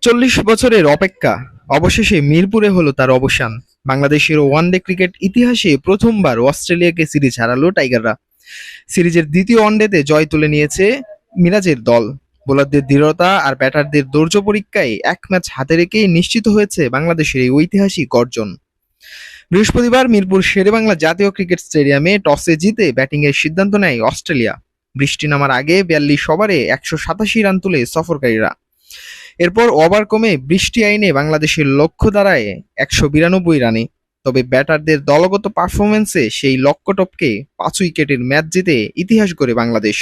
৪০ বছরের অপেক্ষা অবশেষে মিরপুরে হলো তার অবসান। বাংলাদেশের ওয়ানডে ক্রিকেট ইতিহাসে প্রথমবার অস্ট্রেলিয়াকে সিরিজ হারালো টাইগাররা। সিরিজের দ্বিতীয় ওয়ানডেতে জয় তুলে নিয়েছে মিরাজের দল। বোলারদের দৃঢ়তা আর ব্যাটারদের ধৈর্য পরীক্ষায় এক ম্যাচ হাতে রেখেই নিশ্চিত হয়েছে বাংলাদেশের এই ঐতিহাসিক অর্জন। বৃহস্পতিবার মিরপুর শেরেবাংলা জাতীয় ক্রিকেট স্টেডিয়ামে টসে জিতে ব্যাটিংয়ের সিদ্ধান্ত নেয় অস্ট্রেলিয়া। বৃষ্টি নামার আগে ৪২ ওভারে ১৮৭ রান তুলে সফরকারীরা। এরপর ওভার কমে বৃষ্টি আইনে বাংলাদেশের লক্ষ্য দাঁড়ায় ১৯২ রানে। তবে ব্যাটারদের দলগত পারফরম্যান্সে সেই লক্ষ্য টপকে ৫ উইকেটের ম্যাচ জিতে ইতিহাস গড়ে বাংলাদেশ।